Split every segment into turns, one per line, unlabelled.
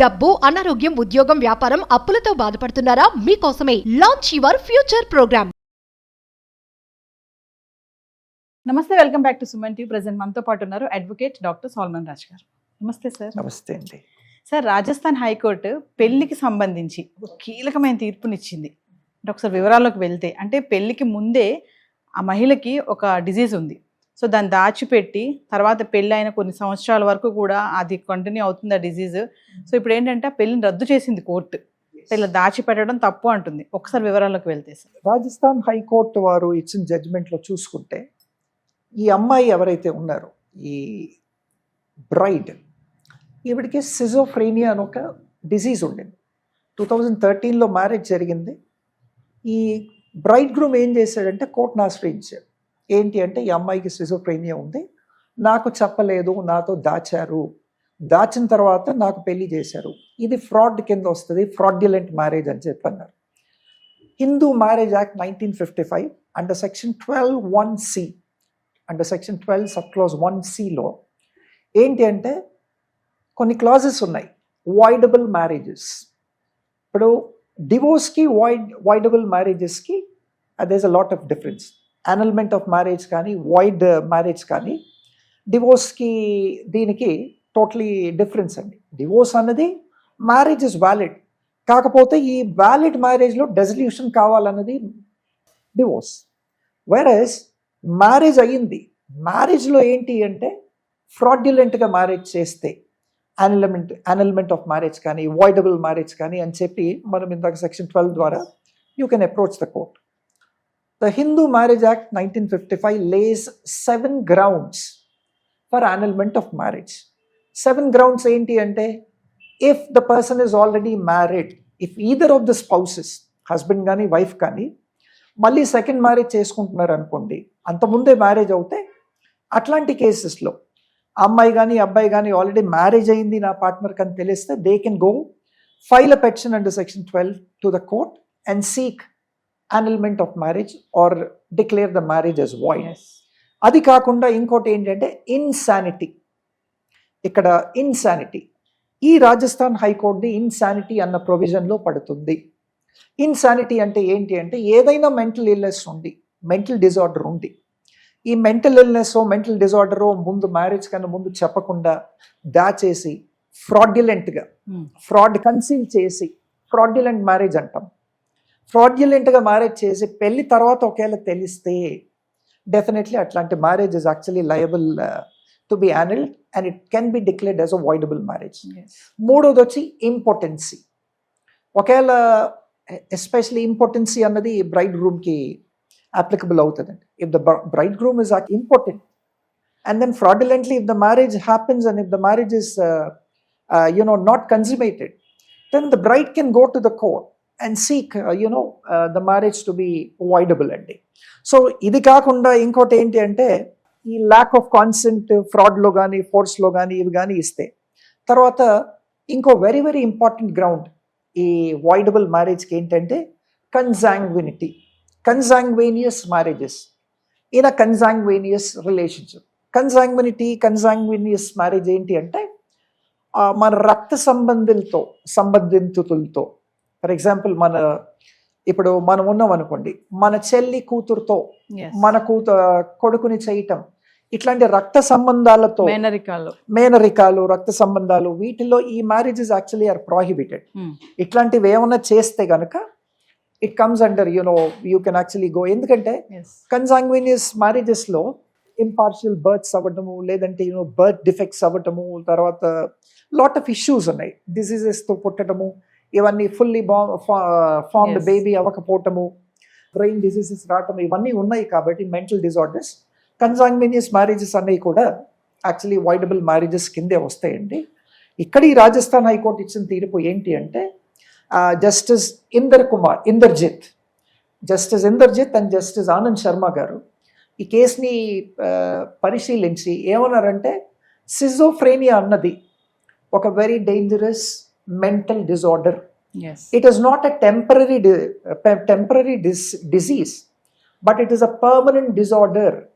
డబ్బు, అనారోగ్యం, ఉద్యోగం, వ్యాపారం, అప్పులతో బాధపడుతున్నారా? మీకోసమే లాంచ్ యువర్ ఫ్యూచర్ ప్రోగ్రామ్.
నమస్తే, welcome back to Suman TV. Present మనతో పాటు ఉన్నారు అడ్వకేట్ డాక్టర్ సోల్మన్ రాజ్ గారు. నమస్తే సార్.
నమస్తే అండి.
సార్, రాజస్థాన్ హైకోర్టు పెళ్లికి సంబంధించి ఒక కీలకమైన తీర్పునిచ్చింది. అంటే ఒకసారి వివరాల్లోకి వెళ్తే, అంటే పెళ్లికి ముందే ఆ మహిళకి ఒక డిజీజ్ ఉంది. సో దాన్ని దాచిపెట్టి తర్వాత పెళ్ళి అయిన కొన్ని సంవత్సరాల వరకు కూడా అది కంటిన్యూ అవుతుంది ఆ డిజీజ్. సో ఇప్పుడు ఏంటంటే ఆ పెళ్లిని రద్దు చేసింది కోర్టు. ఇలా దాచిపెట్టడం తప్పు అంటుంది. ఒకసారి వివరాల్లోకి వెళ్తే సార్.
రాజస్థాన్ హైకోర్టు వారు ఇచ్చిన జడ్జిమెంట్లో చూసుకుంటే, ఈ అమ్మాయి ఎవరైతే ఉన్నారో, ఈ బ్రైడ్, ఈవిడికి సిజోఫ్రేనియా అని ఒక డిజీజ్ ఉండింది. 2013లో మ్యారేజ్ జరిగింది. ఈ బ్రైడ్ గ్రూమ్ ఏం చేశాడంటే కోర్టును ఆశ్రయించాడు. ఏంటి అంటే, ఈ అమ్మాయికి సిజోఫ్రేనియా ఉంది, నాకు చెప్పలేదు, నాతో దాచారు, దాచిన తర్వాత నాకు పెళ్లి చేశారు, ఇది ఫ్రాడ్ కింద వస్తుంది, ఫ్రాడ్యులెంట్ మ్యారేజ్ అని చెప్పన్నారు. Hindu marriage act 1955 under section 12(1)(c), under section 12 sub clause 1(c)లో ఏంటి అంటే కొన్ని క్లాజెస్ ఉన్నాయి. Voidable marriages. ఇప్పుడు డివోర్స్కి వాయిడబుల్ మ్యారేజెస్కి there is a lot of difference. Annulment of marriage కానీ, వాయిడ్ మ్యారేజ్ కానీ, డివోర్స్కి దీనికి టోటలీ డిఫరెన్స్ అండి. డివోర్స్ అన్నది మ్యారేజ్ ఇస్ వ్యాలిడ్, కాకపోతే ఈ వ్యాలిడ్ మ్యారేజ్లో డెసల్యూషన్ కావాలన్నది డివోర్స్. వేరస్ మ్యారేజ్ అయ్యింది, మ్యారేజ్లో ఏంటి అంటే ఫ్రాడ్యులెంట్గా మ్యారేజ్ చేస్తే అనల్మెంట్ ఆఫ్ మ్యారేజ్ కానీ, వాయిడబుల్ మ్యారేజ్ కానీ అని చెప్పి మనం ఇందాక సెక్షన్ 12 ద్వారా you can approach the court. The Hindu Marriage Act 1955 lays 7 grounds for annulment of marriage. 7 grounds ఏంటి అంటే, if the person is already married, if either of the spouses, husband కానీ wife కానీ మళ్ళీ సెకండ్ మ్యారేజ్ చేసుకుంటున్నారు అనుకోండి, అంతకుముందే marriage అవుతే, అట్లాంటి కేసెస్లో అమ్మాయి కానీ అబ్బాయి కానీ ఆల్రెడీ మ్యారేజ్ అయింది నా పార్ట్నర్ అని తెలిస్తే, they can go file a petition under section 12 to the court and seek annulment of marriage or declare the marriage as void. అది కాకుండా ఇంకోటి ఏంటంటే ఇన్సానిటీ. ఇక్కడ ఇన్సానిటీ, ఈ రాజస్థాన్ హైకోర్టు ఇన్సానిటీ అన్న ప్రొవిజన్లో పడుతుంది. ఇన్సానిటీ అంటే ఏంటి అంటే, ఏదైనా మెంటల్ ఇల్నెస్ ఉండి, మెంటల్ డిజార్డర్ ఉండి, ఈ మెంటల్ ఇల్నెస్ మెంటల్ డిజార్డర్ ముందు మ్యారేజ్ కన్నా ముందు చెప్పకుండా దాచేసి ఫ్రాడ్యులెంట్గా ఫ్రాడ్ కన్సీవ్ చేసి ఫ్రాడ్యులెంట్ మ్యారేజ్ అంటాం. ఫ్రాడ్యులెంట్గా మ్యారేజ్ చేసి పెళ్లి తర్వాత ఒకవేళ తెలిస్తే, డెఫినెట్లీ అట్లాంటి marriage is actually liable to be annulled and it can be declared as a voidable marriage. మూడోది వచ్చి ఇంపార్టెన్సీ. ఒకవేళ ఎస్పెషలీ ఇంపార్టెన్సీ అన్నది బ్రైడ్ గ్రూమ్కి అప్లికబుల్ అవుతుందండి. If the bride groom is impotent and then fraudulently if the marriage happens and if the marriage is not consummated, then the bride can go to the court and seek the marriage to be voidable అండి. So ఇది కాకుండా ఇంకోటి ఏంటి అంటే, ఈ lack of consent ఫ్రాడ్లో కానీ ఫోర్స్లో కానీ ఇవి కానీ ఇస్తే, తర్వాత ఇంకో వెరీ వెరీ ఇంపార్టెంట్ గ్రౌండ్ ఈ వాయిడబుల్ మ్యారేజ్కి ఏంటంటే consanguinity. Consanguineous marriages in a consanguineous relationship. Consanguineous marriage ఏంటి అంటే, మన రక్త సంబంధితులతో, ఫర్ ఎగ్జాంపుల్ ఇప్పుడు మనం ఉన్నాం అనుకోండి, మన చెల్లి కూతురుతో మన కొడుకుని చేయటం, ఇట్లాంటి రక్త సంబంధాలతో, మేనరికాలు రక్త సంబంధాలు, వీటిలో ఈ మ్యారేజెస్ యాక్చువల్లీ ఆర్ ప్రొహిబిటెడ్. ఇట్లాంటివి ఏమన్నా చేస్తే గనక it comes under you can actually go. ఎందుకంటే కన్సాంగ్వేనియస్ మ్యారేజెస్లో ఇంపార్షియల్ బర్త్స్ అవ్వటము, లేదంటే బర్త్ డిఫెక్ట్స్ అవ్వటము, తర్వాత లాట్ ఆఫ్ ఇష్యూస్ ఉన్నాయి, డిసీజెస్తో పుట్టడము, ఇవన్నీ ఫుల్లీ ఫార్మ్డ్ బేబీ అవ్వకపోవటము, బ్రెయిన్ డిసీజెస్ రావటం, ఇవన్నీ ఉన్నాయి. కాబట్టి మెంటల్ డిజార్డర్స్, కన్సాంగ్వేనియస్ మ్యారేజెస్ అనేవి కూడా యాక్చువల్లీ వాయిడబుల్ మ్యారేజెస్ కిందే వస్తాయండి. ఇక్కడ ఈ రాజస్థాన్ హైకోర్టు ఇచ్చిన తీర్పు ఏంటి అంటే, justice Inderjit and justice Anand Sharma గారు ఈ కేసుని పరిశీలించి ఏమన్నారంటే, సిజోఫ్రేనియా అన్నది ఒక very dangerous mental disorder.
Yes.
It is not a temporary disease, but it is a permanent disorder.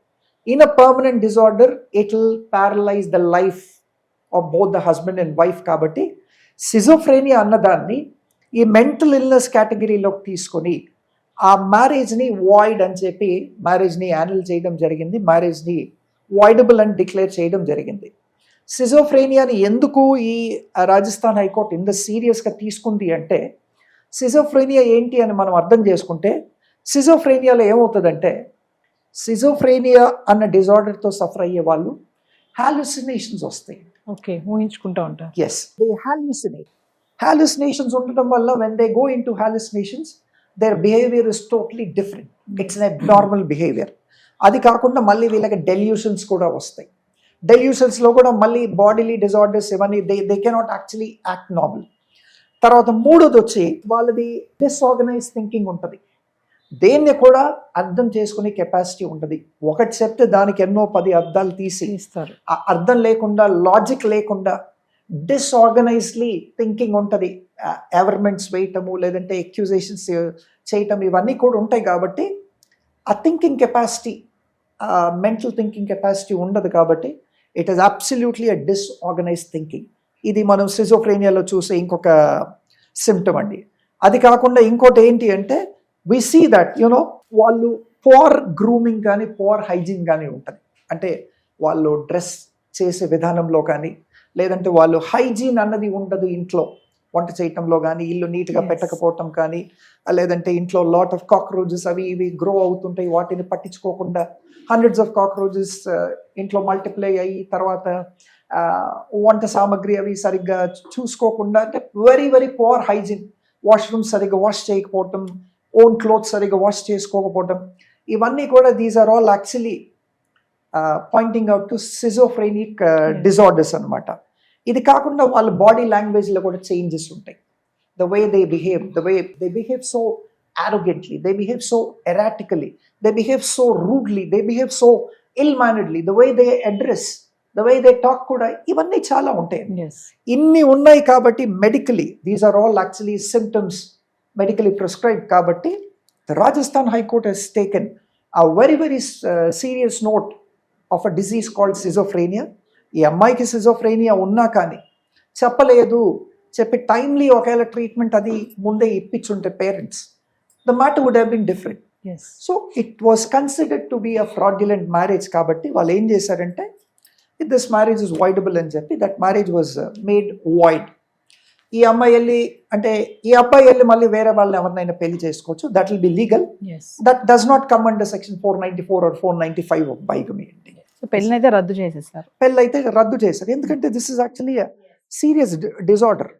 In a permanent disorder, it will paralyze the life of both the husband and wife. Kabatti schizophrenia అన్నదాన్ని ఈ mental illness కేటగిరీలోకి తీసుకొని ఆ మ్యారేజ్ని void అని చెప్పి మ్యారేజ్ని యాన్యుల్ చేయడం జరిగింది, మ్యారేజ్ని voidable అని declare చేయడం జరిగింది. సిజోఫ్రేనియాని ఎందుకు ఈ రాజస్థాన్ హైకోర్టు ఇంత సీరియస్గా తీసుకుంది అంటే, సిజోఫ్రేనియా ఏంటి అని మనం అర్థం చేసుకుంటే, సిజోఫ్రేనియాలో ఏమవుతుందంటే, సిజోఫ్రేనియా అన్న డిజార్డర్తో సఫర్ అయ్యే వాళ్ళు హాలుసినేషన్స్ వస్తాయి.
ఓకే, ఊహించుకుంటా ఉంటారు.
Yes, they హాలుసినేట్. హాలుసినేషన్స్ ఉండటం వల్ల when they go in to hallucinations their behaviour is totally different. It's an abnormal behaviour. అది కాకుండా మళ్ళీ వీళ్ళకి డెల్యూషన్స్ కూడా వస్తాయి. డెల్యూషన్స్లో కూడా మళ్ళీ బాడీలీ డిజార్డర్స్ ఇవన్నీ they cannot actually act normal. తర్వాత మూడోది వచ్చి వాళ్ళది డిస్ఆర్గనైజ్ థింకింగ్ ఉంటుంది. దేన్ని కూడా అర్థం చేసుకునే కెపాసిటీ ఉంటుంది. ఒకటి చెప్తే దానికి ఎన్నో 10 అర్థాలు తీస్తారు. ఆ అర్థం లేకుండా, లాజిక్ లేకుండా డిస్ఆర్గనైజ్లీ థింకింగ్ ఉంటుంది. ఎవర్మెంట్స్ వేయటము, లేదంటే ఎక్యూజేషన్స్ చేయటం, ఇవన్నీ కూడా ఉంటాయి. కాబట్టి ఆ thinking capacity, mental thinking capacity ఉండదు. కాబట్టి it is absolutely a disorganize thinking. ఇది మనం సిజోఫ్రేనియాలో చూసే ఇంకొక సిమ్టమ్ అండి. అది కాకుండా ఇంకోటి ఏంటి అంటే, వి సీ దట్ వాళ్ళు పోర్ గ్రూమింగ్ కానీ పోర్ హైజీన్ కానీ ఉంటుంది. అంటే వాళ్ళు డ్రెస్ చేసే విధానంలో కానీ, లేదంటే వాళ్ళు హైజీన్ అన్నది ఉండదు ఇంట్లో. వంట చేయటంలో కానీ, ఇల్లు నీట్గా పెట్టకపోవటం కానీ, లేదంటే ఇంట్లో లాట్ ఆఫ్ కాక్రోచెస్ అవి ఇవి గ్రో అవుతుంటాయి. వాటిని పట్టించుకోకుండా హండ్రెడ్స్ ఆఫ్ కాక్రోచెస్ ఇంట్లో మల్టిప్లై అయ్యి, తర్వాత వంట సామాగ్రి అవి సరిగ్గా చూసుకోకుండా, అంటే very very poor hygiene. Washroom సరిగ్గా వాష్ చేయకపోవటం, ఓన్ క్లోత్స్ సరిగ్గా వాష్ చేసుకోకపోవటం, ఇవన్నీ కూడా these are all actually pointing out to schizophrenic disorders అనమాట. ఇది కాకుండా వాళ్ళ బాడీ లాంగ్వేజ్లో కూడా చేంజెస్ ఉంటాయి. The way they behave so arrogantly, they behave so erratically, they behave so rudely, they behave so ill-manneredly, the way they address, the way they talk కూడా ఇవన్నీ చాలా ఉంటాయి. ఇన్ని ఉన్నాయి కాబట్టి medically these are all actually symptoms medically prescribed. కాబట్టి the Rajasthan high court has taken a very very serious note of a disease called schizophrenia. ఈ అమ్మాయికి సిజోఫ్రేనియా ఉన్నా కానీ చెప్పి టైమ్లీ ఒకవేళ ట్రీట్మెంట్ అది ముందే ఇప్పించుంటే parents, the matter would have been different.
Yes.
So it was considered to be a fraudulent marriage. కాబట్టి వాళ్ళు ఏం చేశారంటే, this marriage is voidable అని చెప్పి that marriage was made void. ఈ అమ్మాయి వెళ్ళి మళ్ళీ వేరే వాళ్ళని ఎవరినైనా పెళ్లి చేసుకోవచ్చు. That will be legal. That does not come under section 494 or 495 of bigamy.
పెళ్ళి అయితే రద్దు చేసేసారు.
ఎందుకంటే this is actually serious disorder.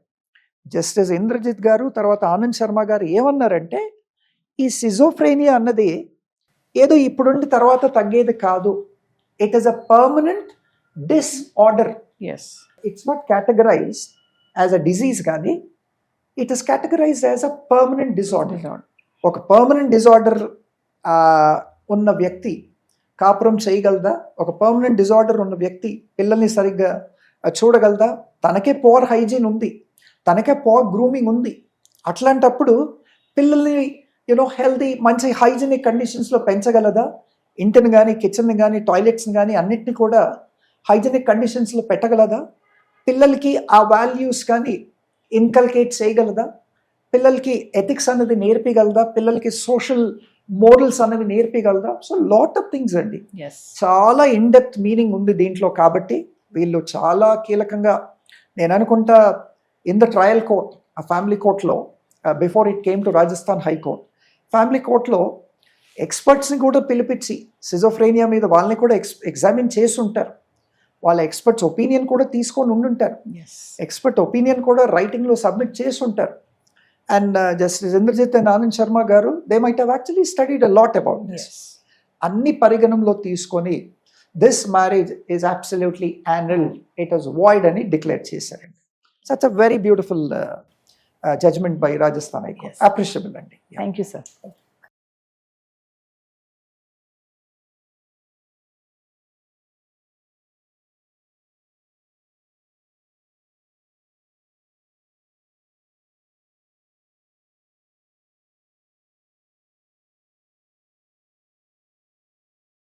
Justice Indrajit గారు, తర్వాత ఆనంద్ శర్మ గారు ఏమన్నారంటే, ఈ సిజోఫ్రేనియా అన్నది ఏదో ఇప్పుడుండి తర్వాత తగ్గేది కాదు. It is a permanent disorder. It's not categorised as a disease, కానీ it is categorised as a permanent disorder. ఒక పర్మనెంట్ డిజార్డర్ ఉన్న వ్యక్తి కాపురం చేయగలదా? ఒక పర్మనెంట్ డిజార్డర్ ఉన్న వ్యక్తి పిల్లల్ని సరిగ్గా చూడగలదా? తనకే పోర్ హైజీన్ ఉంది, తనకే పోర్ గ్రూమింగ్ ఉంది. అట్లాంటప్పుడు పిల్లల్ని హెల్దీ మంచి హైజీనిక్ కండిషన్స్లో పెంచగలదా? ఇంటిని కానీ, కిచెన్ని కానీ, టాయిలెట్స్ని కానీ అన్నిటిని కూడా హైజీనిక్ కండిషన్స్లో పెట్టగలదా? పిల్లలకి ఆ వాల్యూస్ కానీ ఇన్కల్కేట్ చేయగలదా? పిల్లలకి ఎథిక్స్ అనేది నేర్పిగలదా? పిల్లలకి సోషల్ మోరల్స్ అనేవి నేర్పిగలదా? సో లాట్ ఆఫ్ థింగ్స్ అండి. చాలా ఇన్డెప్త్ మీనింగ్ ఉంది దీంట్లో. కాబట్టి వీళ్ళు చాలా కీలకంగా, నేను అనుకుంటా ఇన్ ద ట్రయల్ కోర్ట్, ఆ ఫ్యామిలీ కోర్ట్లో, before it came to Rajasthan high court, family కోర్ట్లో ఎక్స్పర్ట్స్ని కూడా పిలిపించి సిజోఫ్రేనియా మీద వాళ్ళని కూడా ఎగ్జామిన్ చేసి ఉంటారు. వాళ్ళ ఎక్స్పర్ట్స్ ఒపీనియన్ కూడా తీసుకొని ఉండుంటారు. ఎక్స్పర్ట్ ఒపీనియన్ కూడా రైటింగ్లో సబ్మిట్ చేసి ఉంటారు. And justice Indrajit and Anand Sharma గారు, they might have actually studied a lot about this. అన్ని పరిగణంలో తీసుకొని this marriage is absolutely annulled, it was void అని డిక్లేర్ చేశారండి. Such a very beautiful judgment by Rajasthan High Court. Appreciable.
Thank you, sir.